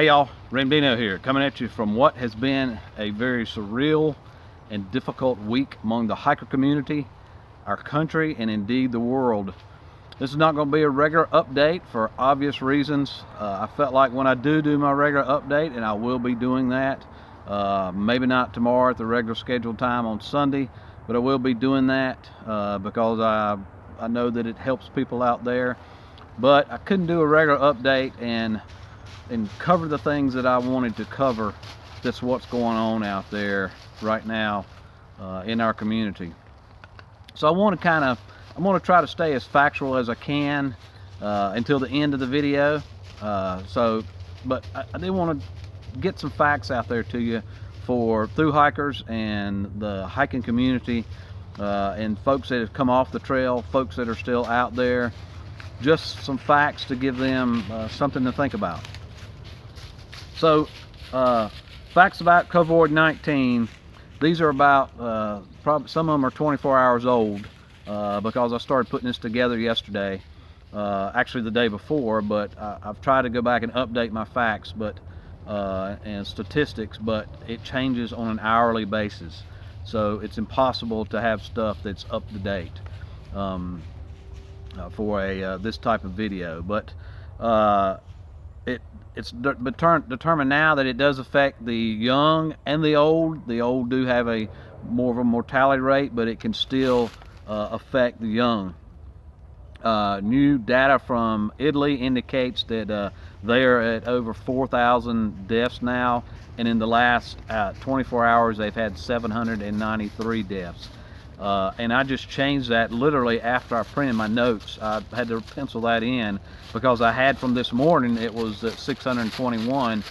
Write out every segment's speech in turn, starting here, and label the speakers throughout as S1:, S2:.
S1: Hey y'all, Ramdino here, coming at you from what has been a very surreal and difficult week among the hiker community, our country, and indeed the world. This is not going to be a regular update for obvious reasons. I felt like when I do my regular update, and I will be doing that, maybe not tomorrow at the regular scheduled time on Sunday, but I will be doing that because I know that it helps people out there. But I couldn't do a regular update and cover the things that I wanted to cover. That's what's going on out there right now in our community. So I want to try to stay as factual as I can until the end of the video. But I do want to get some facts out there to you for through hikers and the hiking community and folks that have come off the trail, folks that are still out there. Just some facts to give them something to think about. So, facts about COVID-19. These are about, probably some of them are 24 hours old because I started putting this together yesterday, actually the day before, but I've tried to go back and update my facts and statistics, but it changes on an hourly basis. So it's impossible to have stuff that's up to date for this type of video. But it's determined now that it does affect the young and the old. The old do have a more of a mortality rate, but it can still affect the young. New data from Italy indicates that they are at over 4,000 deaths now, and in the last 24 hours they've had 793 deaths. And I just changed that literally after I printed my notes. I had to pencil that in because I had from this morning, it was at 621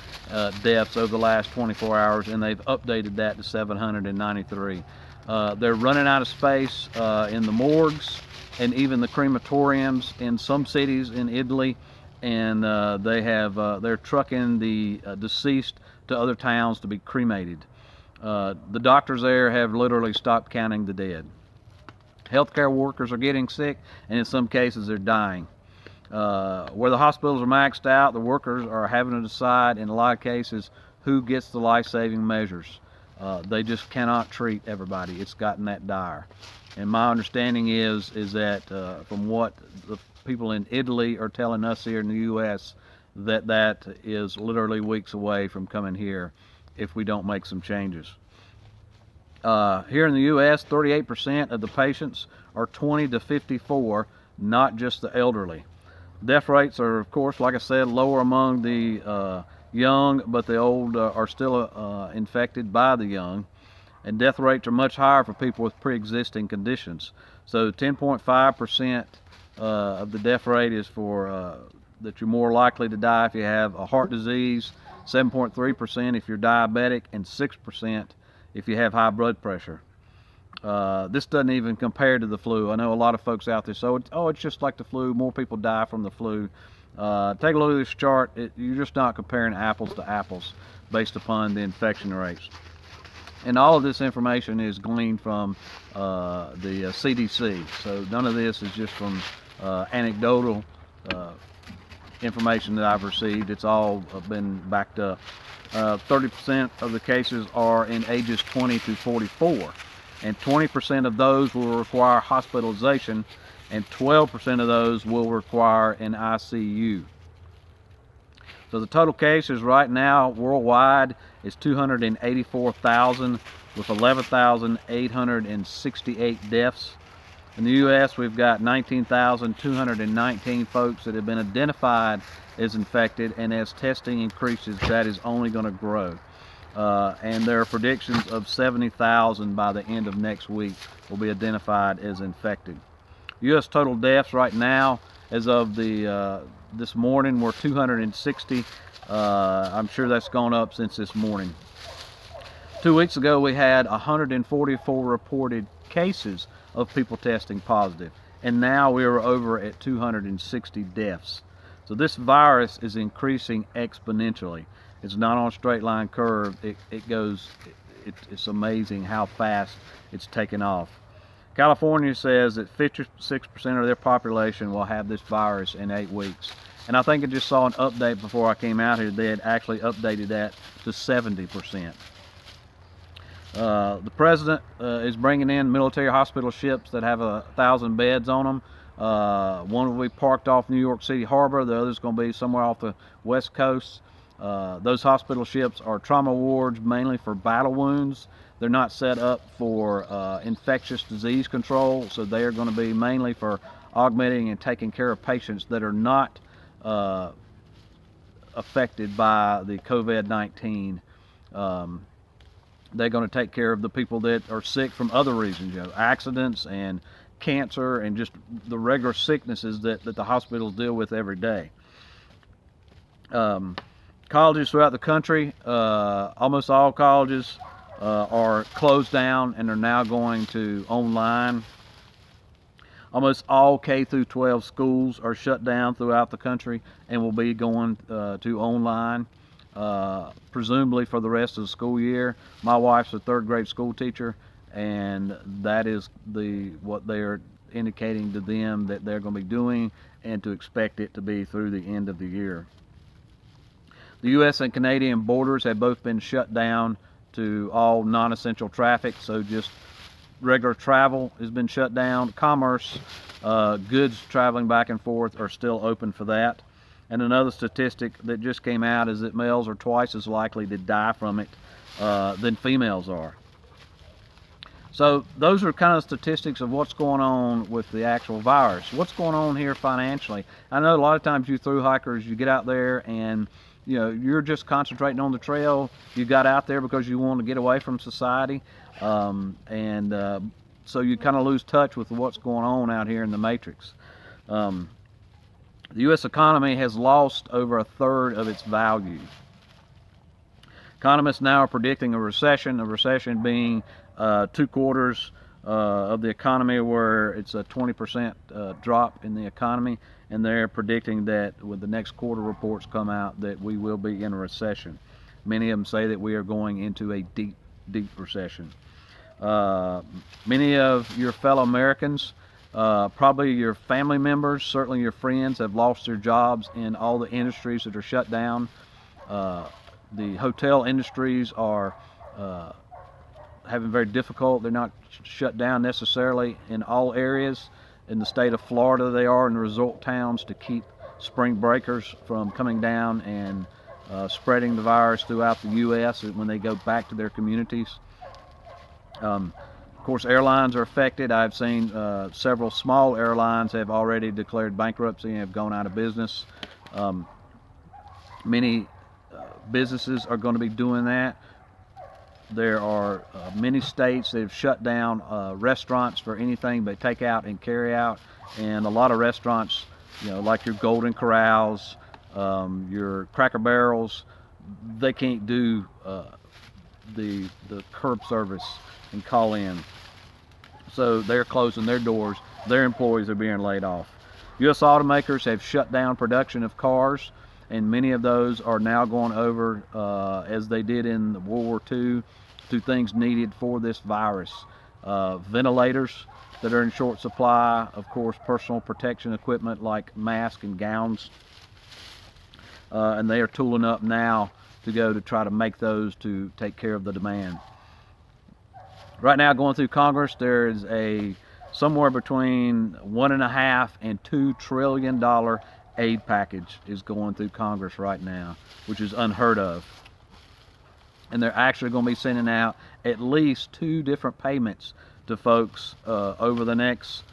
S1: deaths over the last 24 hours, and they've updated that to 793. They're running out of space in the morgues and even the crematoriums in some cities in Italy, and they're trucking the deceased to other towns to be cremated. The doctors there have literally stopped counting the dead. Healthcare workers are getting sick, and in some cases they're dying. Where the hospitals are maxed out, the workers are having to decide in a lot of cases who gets the life-saving measures. They just cannot treat everybody. It's gotten that dire. And my understanding is that from what the people in Italy are telling us here in the U.S., that is literally weeks away from coming here if we don't make some changes. Here in the U.S., 38% of the patients are 20 to 54, not just the elderly. Death rates are, of course, like I said, lower among the young, but the old are still infected by the young. And death rates are much higher for people with pre-existing conditions. So 10.5% of the death rate is for that you're more likely to die if you have a heart disease, 7.3% if you're diabetic, and 6% if you have high blood pressure. This doesn't even compare to the flu. I know a lot of folks out there say, it's just like the flu, more people die from the flu. Take a look at this chart. You're just not comparing apples to apples based upon the infection rates. And all of this information is gleaned from the CDC. So none of this is just from anecdotal information that I've received. It's all been backed up. 30% of the cases are in ages 20 to 44, and 20% of those will require hospitalization, and 12% of those will require an ICU. So the total cases right now worldwide is 284,000 with 11,868 deaths. In the U.S., we've got 19,219 folks that have been identified as infected, and as testing increases, that is only going to grow. And there are predictions of 70,000 by the end of next week will be identified as infected. U.S. total deaths right now, as of this morning, were 260. I'm sure that's gone up since this morning. 2 weeks ago, we had 144 reported cases of people testing positive, and now we are over at 260 deaths. So this virus is increasing exponentially. It's not on a straight line curve. It's amazing how fast it's taken off. California says that 56% of their population will have this virus in 8 weeks, And I think I just saw an update before I came out here. They had actually updated that to 70%. The president is bringing in military hospital ships that have 1,000 beds on them. One will be parked off New York City Harbor. The other's going to be somewhere off the West Coast. Those hospital ships are trauma wards mainly for battle wounds. They're not set up for infectious disease control, so they are going to be mainly for augmenting and taking care of patients that are not affected by the COVID-19. They're going to take care of the people that are sick from other reasons, accidents and cancer and just the regular sicknesses that the hospitals deal with every day. Colleges throughout the country, almost all colleges are closed down and are now going to online. Almost all K through 12 schools are shut down throughout the country and will be going to online, presumably for the rest of the school year. My wife's a third grade school teacher, and that is what they are indicating to them that they're going to be doing, and to expect it to be through the end of the year. The U.S. and Canadian borders have both been shut down to all non-essential traffic, so just regular travel has been shut down. Commerce, goods traveling back and forth are still open for that. And another statistic that just came out is that males are twice as likely to die from it than females are. So those are kind of statistics of what's going on with the actual virus. What's going on here financially? I know a lot of times you thru hikers, you get out there and you're just concentrating on the trail. You got out there because you want to get away from society, so you kind of lose touch with what's going on out here in the matrix. The U.S. economy has lost over 1/3 of its value. Economists now are predicting a recession being 2 quarters of the economy, where it's a 20% drop in the economy, and they're predicting that when the next quarter reports come out that we will be in a recession. Many of them say that we are going into a deep, deep recession. Many of your fellow Americans, probably your family members, certainly your friends, have lost their jobs in all the industries that are shut down. The hotel industries are having very difficult. They're not shut down necessarily in all areas. In the state of Florida, they are in the resort towns to keep spring breakers from coming down and spreading the virus throughout the U.S. when they go back to their communities. Of course, airlines are affected. I've seen several small airlines have already declared bankruptcy and have gone out of business. Many businesses are going to be doing that. There are many states that have shut down restaurants for anything but takeout and carry out, and a lot of restaurants, like your Golden Corrals, your Cracker Barrels, they can't do the curb service and call in, so they're closing their doors. Their employees are being laid off. U.S. automakers have shut down production of cars, and many of those are now going over, as they did in World War II, to things needed for this virus. Ventilators that are in short supply, of course, personal protection equipment like masks and gowns, and they are tooling up now to go to try to make those to take care of the demand. Right now, going through Congress, there is somewhere between $1.5 and $2 trillion aid package is going through Congress right now, which is unheard of. And they're actually going to be sending out at least 2 different payments to folks over the next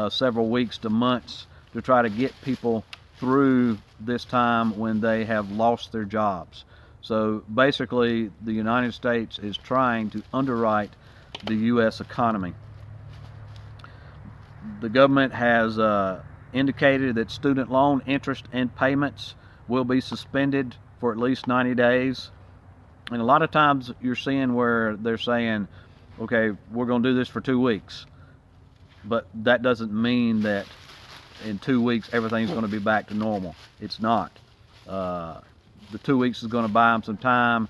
S1: several weeks to months to try to get people through this time when they have lost their jobs. So basically, the United States is trying to underwrite the U.S. economy. The government has indicated that student loan interest and payments will be suspended for at least 90 days. And a lot of times you're seeing where they're saying, okay, we're going to do this for 2 weeks. But that doesn't mean that in 2 weeks everything's going to be back to normal. It's not. The 2 weeks is going to buy them some time,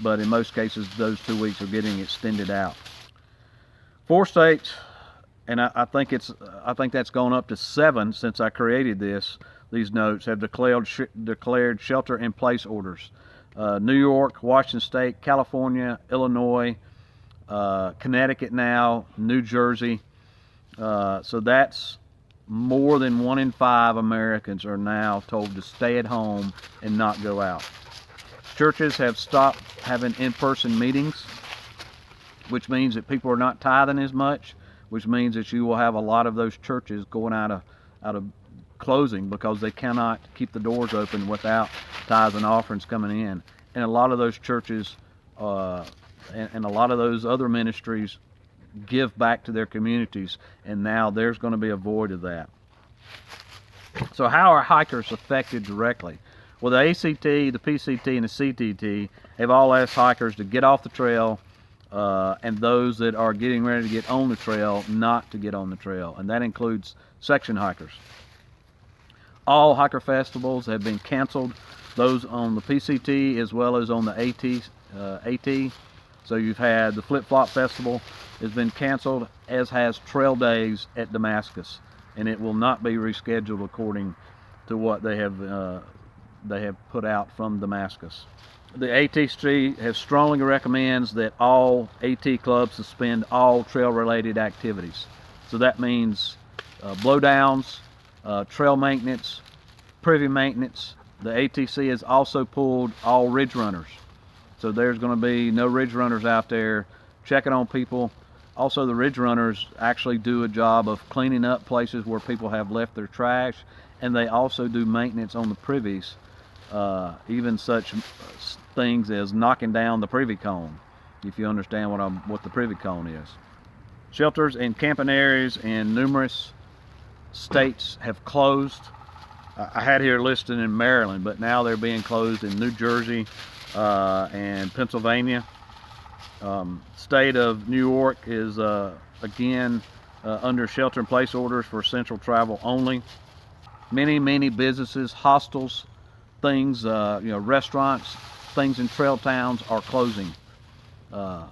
S1: but in most cases those 2 weeks are getting extended out. 4 states, and I think that's gone up to 7 since I created this. these notes have declared shelter-in-place orders. New York, Washington State, California, Illinois, Connecticut now, New Jersey. So that's more than 1 in 5 Americans are now told to stay at home and not go out. Churches have stopped having in-person meetings, which means that people are not tithing as much, which means that you will have a lot of those churches going out of closing because they cannot keep the doors open without tithes and offerings coming in. And a lot of those churches and a lot of those other ministries give back to their communities, and now there's going to be a void of that. So how are hikers affected directly? Well, the ACT, the PCT, and the CTT have all asked hikers to get off the trail, and those that are getting ready to get on the trail not to get on the trail, and that includes section hikers. All hiker festivals have been canceled, those on the PCT as well as on the AT. So you've had the Flip Flop Festival has been canceled, as has Trail Days at Damascus, and it will not be rescheduled according to what they have put out from Damascus. The ATC has strongly recommends that all AT clubs suspend all trail-related activities. So that means blowdowns, trail maintenance, privy maintenance. The ATC has also pulled all ridge runners. So there's going to be no ridge runners out there checking on people. Also, the ridge runners actually do a job of cleaning up places where people have left their trash, and they also do maintenance on the privies, even such things as knocking down the privy cone, if you understand what the privy cone is. Shelters and camping areas in numerous states have closed. I had here listed in Maryland, but now they're being closed in New Jersey and Pennsylvania. State of New York is again under shelter-in-place orders for essential travel only. Many businesses, hostels, things, restaurants, things in trail towns are closing. The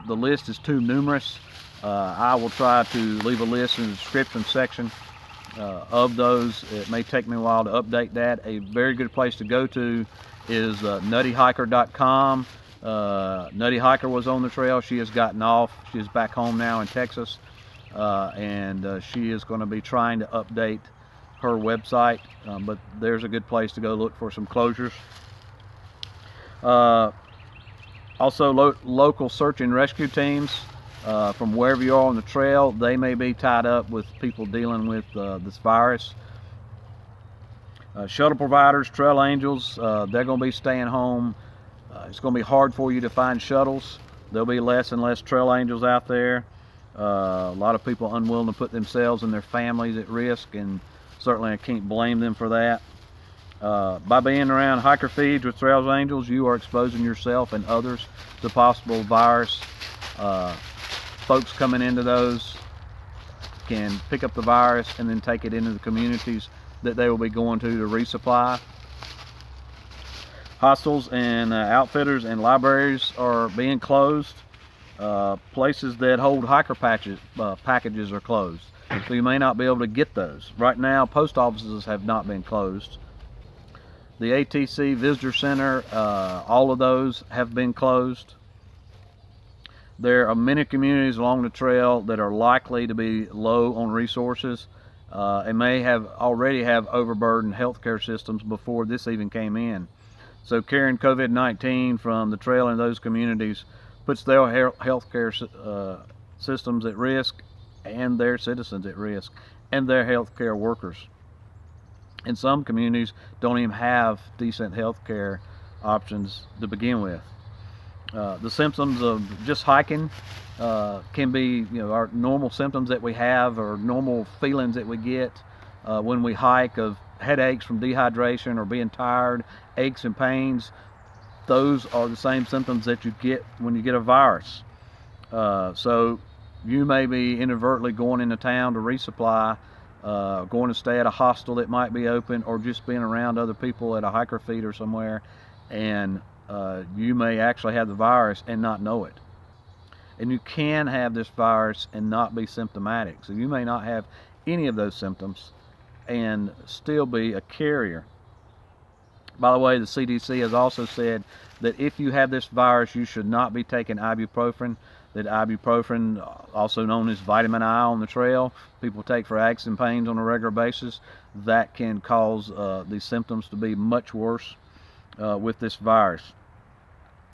S1: list is too numerous. I will try to leave a list in the description section of those. It may take me a while to update that. A very good place to go to is nuttyhiker.com. Nutty Hiker was on the trail. She has gotten off. She is back home now in Texas, and she is going to be trying to update her website, but there's a good place to go look for some closures. Also, local search and rescue teams from wherever you are on the trail, they may be tied up with people dealing with this virus. Shuttle providers, trail angels, they're going to be staying home. It's going to be hard for you to find shuttles. There'll be less and less trail angels out there. A lot of people unwilling to put themselves and their families at risk, and certainly I can't blame them for that. By being around hiker feeds with trail angels, you are exposing yourself and others to possible virus. Folks coming into those can pick up the virus and then take it into the communities that they will be going to resupply. Hostels and outfitters and libraries are being closed. Places that hold hiker packages are closed, so you may not be able to get those. Right now, post offices have not been closed. The ATC Visitor Center, all of those have been closed. There are many communities along the trail that are likely to be low on resources and may already have overburdened healthcare systems before this even came in. So carrying COVID-19 from the trail in those communities puts their healthcare systems at risk, and their citizens at risk, and their healthcare workers. And some communities don't even have decent healthcare options to begin with. The symptoms of just hiking can be, our normal symptoms that we have, or normal feelings that we get when we hike, of headaches from dehydration or being tired, aches and pains. Those are the same symptoms that you get when you get a virus. So you may be inadvertently going into town to resupply, going to stay at a hostel that might be open, or just being around other people at a hiker feed or somewhere, and you may actually have the virus and not know it. And you can have this virus and not be symptomatic. So you may not have any of those symptoms, and still be a carrier. By the way, the CDC has also said that if you have this virus, you should not be taking ibuprofen. That ibuprofen, also known as vitamin I on the trail, people take for aches and pains on a regular basis. That can cause these symptoms to be much worse with this virus.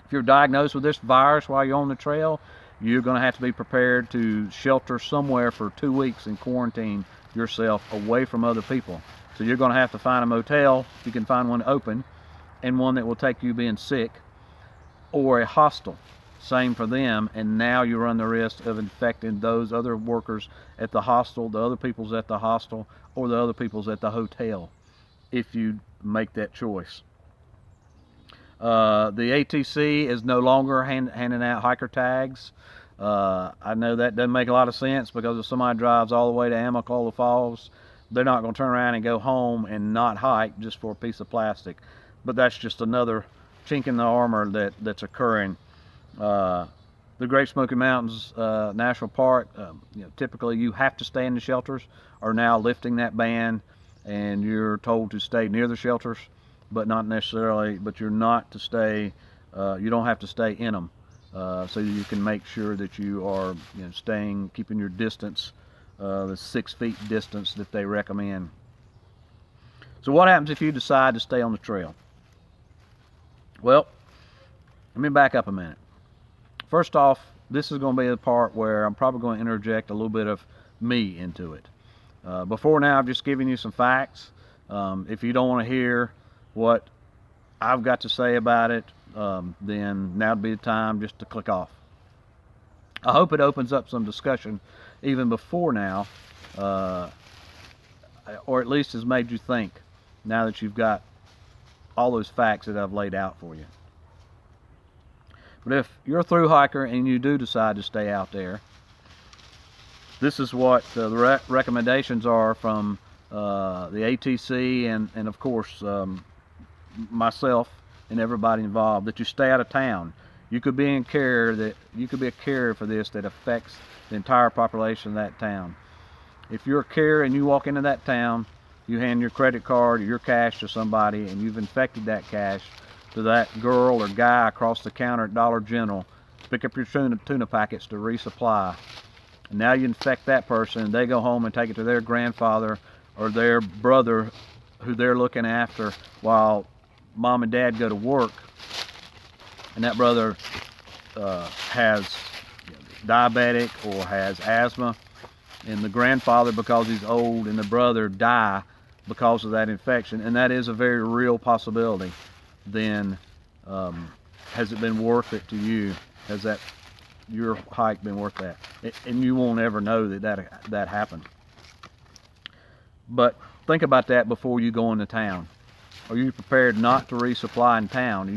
S1: If you're diagnosed with this virus while you're on the trail, you're going to have to be prepared to shelter somewhere for 2 weeks and quarantine yourself away from other people. So you're going to have to find a motel, if you can find one open, and one that will take you being sick, or a hostel. Same for them, and now you run the risk of infecting those other workers at the hostel, the other people's at the hostel, or the other people's at the hotel, if you make that choice. The ATC is no longer handing out hiker tags. I know that doesn't make a lot of sense, because if somebody drives all the way to Amicalola Falls, they're not going to turn around and go home and not hike just for a piece of plastic. But that's just another chink in the armor that's occurring. The Great Smoky Mountains National Park, typically you have to stay in the shelters, are now lifting that ban, and you're told to stay near the shelters, but not necessarily, but you're not to stay, you don't have to stay in them. So you can make sure that you are keeping your distance, the 6 feet distance that they recommend. So what happens if you decide to stay on the trail? Well, let me back up a minute. First off, this is going to be the part where I'm probably going to interject a little bit of me into it. Before now, I've just given you some facts. If you don't want to hear what I've got to say about it, then now would be the time just to click off. I hope it opens up some discussion even before now, or at least has made you think now that you've got all those facts that I've laid out for you. But if you're a thru hiker and you do decide to stay out there, this is what the recommendations are from the ATC and of course myself and everybody involved, that you stay out of town. You could be in care, you could be a carrier for this that affects the entire population of that town. If you're a carrier and you walk into that town, you hand your credit card or your cash to somebody, and you've infected that cash to that girl or guy across the counter at Dollar General to pick up your tuna packets to resupply. And now you infect that person, and they go home and take it to their grandfather or their brother who they're looking after while mom and dad go to work. And that brother has diabetic or has asthma, and the grandfather, because he's old, and the brother die because of that infection, and that is a very real possibility. Then has it been worth it to you? Has your hike been worth that? And you won't ever know that happened. But think about that before you go into town. Are you prepared not to resupply in town?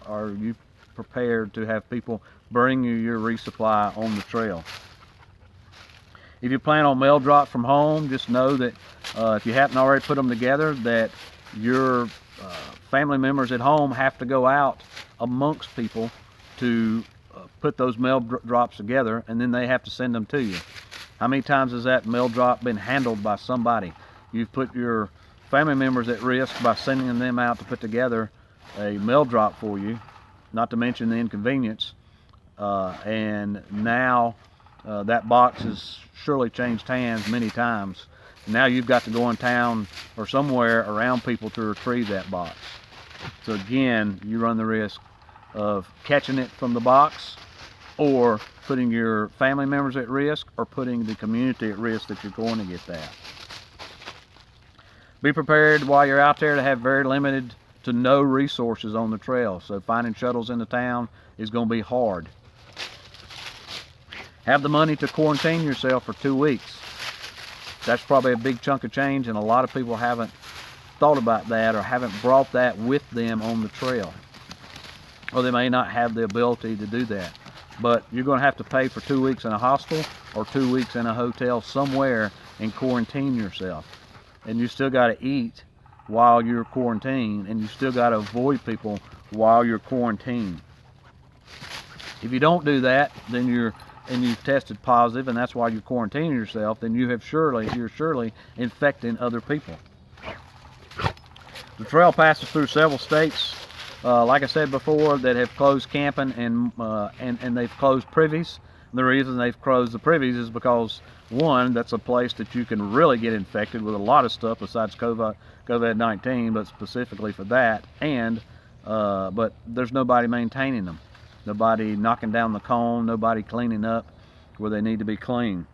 S1: Are you prepared to have people bring you your resupply on the trail? If you plan on mail drop from home, just know that if you haven't already put them together, that your family members at home have to go out amongst people to put those mail drops together, and then they have to send them to you. How many times has that mail drop been handled by somebody? You've put your family members at risk by sending them out to put together a mail drop for you, not to mention the inconvenience. And now that box has surely changed hands many times. Now you've got to go in town or somewhere around people to retrieve that box. So again, you run the risk of catching it from the box, or putting your family members at risk, or putting the community at risk that you're going to get that. Be prepared while you're out there to have very limited to no resources on the trail. So finding shuttles in the town is going to be hard. Have the money to quarantine yourself for 2 weeks. That's probably a big chunk of change, and a lot of people haven't thought about that or haven't brought that with them on the trail. Or they may not have the ability to do that. But you're going to have to pay for 2 weeks in a hostel or 2 weeks in a hotel somewhere and quarantine yourself. And you still got to eat while you're quarantined, and you still got to avoid people while you're quarantined. If you don't do that, then you're and you've tested positive, and that's why you're quarantining yourself, then you're surely infecting other people. The trail passes through several states, like I said before, that have closed camping and they've closed privies. The reason they've closed the privies is because, one, that's a place that you can really get infected with a lot of stuff besides COVID-19, but specifically for that, and but there's nobody maintaining them. Nobody knocking down the cone, nobody cleaning up where they need to be clean.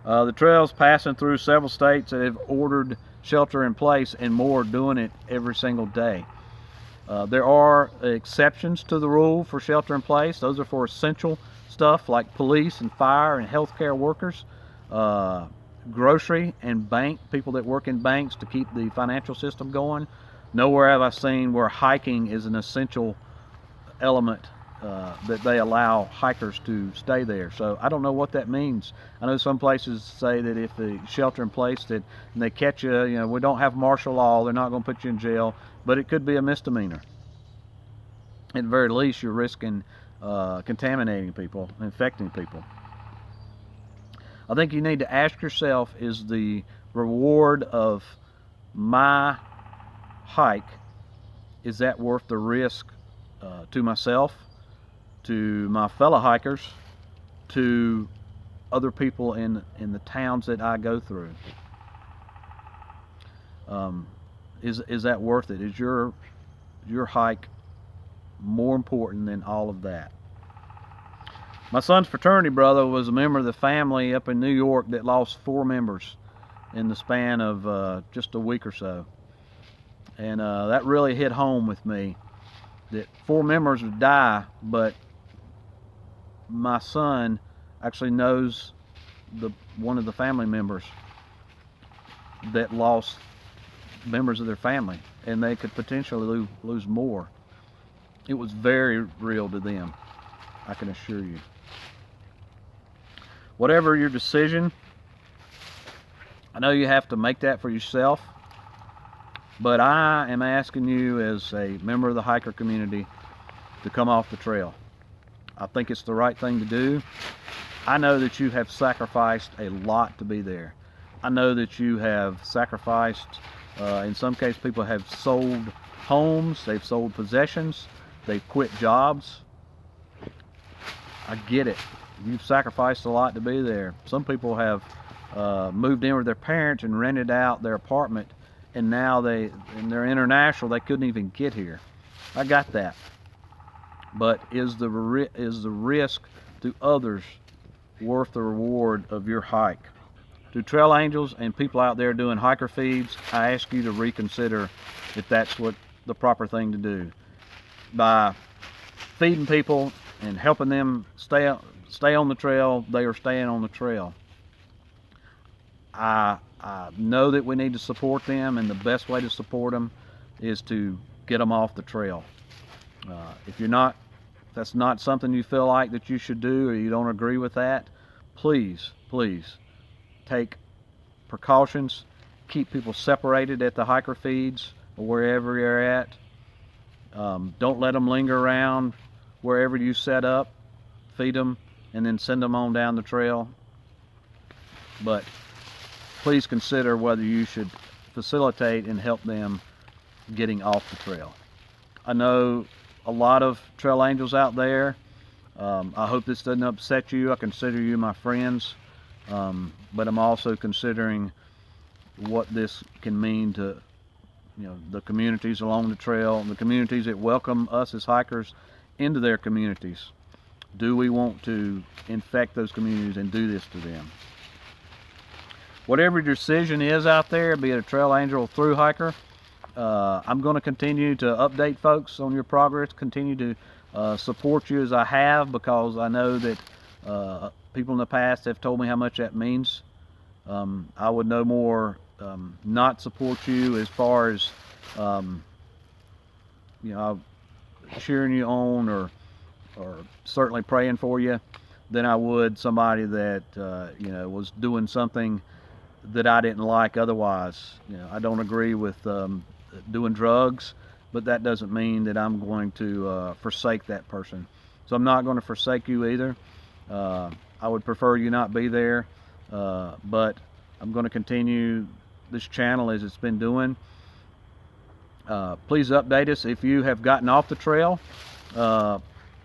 S1: The trail's passing through several states that have ordered shelter in place, and more are doing it every single day. There are exceptions to the rule for shelter in place. Those are for essential stuff like police and fire and healthcare workers, grocery and bank, people that work in banks to keep the financial system going. Nowhere have I seen where hiking is an essential element that they allow hikers to stay there. So I don't know what that means. I know some places say that if the shelter in place and they catch you, we don't have martial law, they're not going to put you in jail, but it could be a misdemeanor. At the very least, you're risking contaminating people, infecting people. I think you need to ask yourself, is the reward of my hike, is that worth the risk to myself, to my fellow hikers, to other people in the towns that I go through? Is that worth it? Is your hike more important than all of that? My son's fraternity brother was a member of the family up in New York that lost 4 members in the span of just a week or so, and that really hit home with me, that 4 members would die, but my son actually knows one of the family members that lost members of their family, and they could potentially lose more. It was very real to them, I can assure you. Whatever your decision, I know you have to make that for yourself, but I am asking you as a member of the hiker community to come off the trail. I think it's the right thing to do. I know that you have sacrificed a lot to be there. I know that you have sacrificed, in some cases people have sold homes, they've sold possessions, they've quit jobs. I get it. You've sacrificed a lot to be there. Some people have moved in with their parents and rented out their apartment, and now they're international, they couldn't even get here. I got that. But is the risk to others worth the reward of your hike? To trail angels and people out there doing hiker feeds, I ask you to reconsider if that's what the proper thing to do. By feeding people and helping them stay on the trail, they are staying on the trail. I know that we need to support them, and the best way to support them is to get them off the trail. If that's not something you feel like that you should do, or you don't agree with that, please take precautions. Keep people separated at the hiker feeds or wherever you're at. Don't let them linger around wherever you set up. Feed them and then send them on down the trail. But please consider whether you should facilitate and help them getting off the trail. I know a lot of trail angels out there. I hope this doesn't upset you. I consider you my friends, but I'm also considering what this can mean to the communities along the trail, the communities that welcome us as hikers into their communities. Do we want to infect those communities and do this to them? Whatever your decision is out there, be it a trail angel or through hiker, I'm going to continue to update folks on your progress, continue to support you as I have, because I know that people in the past have told me how much that means. I would no more not support you as far as cheering you on or certainly praying for you than I would somebody that was doing something that I didn't like otherwise. I don't agree with doing drugs, but that doesn't mean that I'm going to forsake that person. So I'm not going to forsake you either. I would prefer you not be there, but I'm going to continue this channel as it's been doing. Please update us if you have gotten off the trail.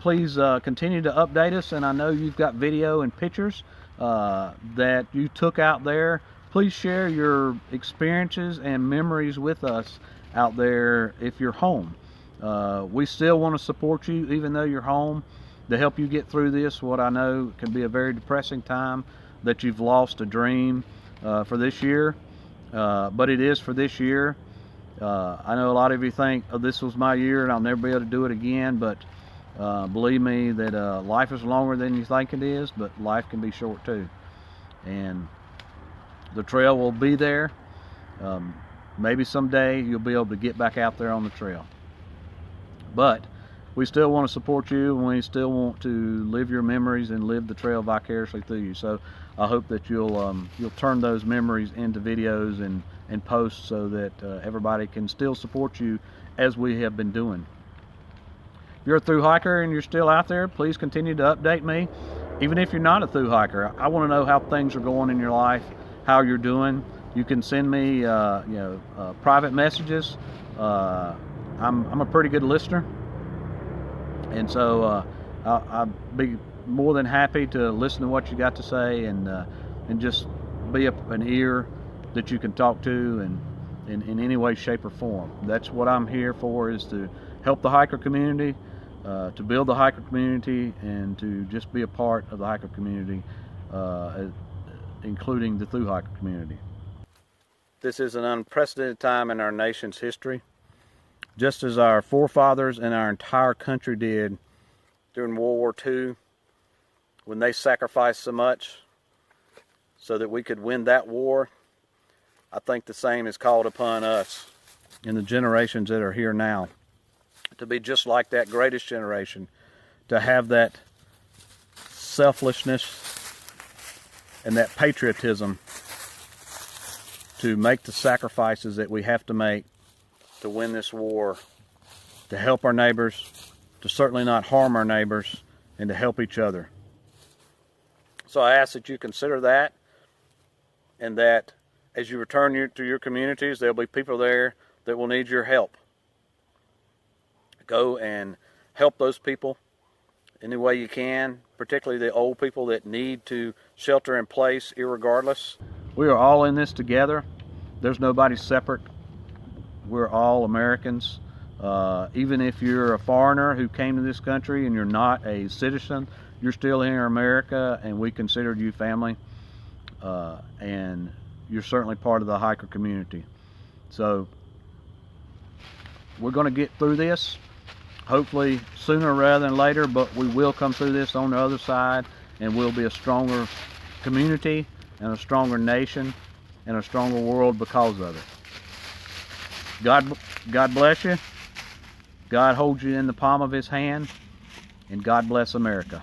S1: Please continue to update us, and I know you've got video and pictures that you took out there. Please share your experiences and memories with us out there if you're home. We still want to support you even though you're home, to help you get through this, what I know can be a very depressing time, that you've lost a dream for this year, but it is for this year. I know a lot of you think, oh, this was my year and I'll never be able to do it again, but believe me that life is longer than you think it is, but life can be short too. And the trail will be there. Maybe someday you'll be able to get back out there on the trail. But we still want to support you, and we still want to live your memories and live the trail vicariously through you. So I hope that you'll turn those memories into videos and posts so that everybody can still support you as we have been doing. If you're a thru hiker and you're still out there, please continue to update me. Even if you're not a thru hiker, I want to know how things are going in your life, how you're doing. You can send me private messages. I'm a pretty good listener, and so I'd be more than happy to listen to what you got to say, and just be an ear that you can talk to in any way, shape, or form. That's what I'm here for, is to help the hiker community, to build the hiker community, and to just be a part of the hiker community, including the thru hiker community. This is an unprecedented time in our nation's history. Just as our forefathers and our entire country did during World War II, when they sacrificed so much so that we could win that war, I think the same is called upon us and the generations that are here now to be just like that greatest generation, to have that selflessness and that patriotism to make the sacrifices that we have to make to win this war, to help our neighbors, to certainly not harm our neighbors, and to help each other. So I ask that you consider that, and that as you return to your communities, there'll be people there that will need your help. Go and help those people any way you can, particularly the old people that need to shelter in place irregardless. We are all in this together. There's nobody separate. We're all Americans. Even if you're a foreigner who came to this country and you're not a citizen, you're still here in America, and we consider you family. And you're certainly part of the hiker community. So we're going to get through this, hopefully sooner rather than later, but we will come through this on the other side, and we'll be a stronger community and a stronger nation and a stronger world because of it. God bless you. God holds you in the palm of his hand, and God bless America.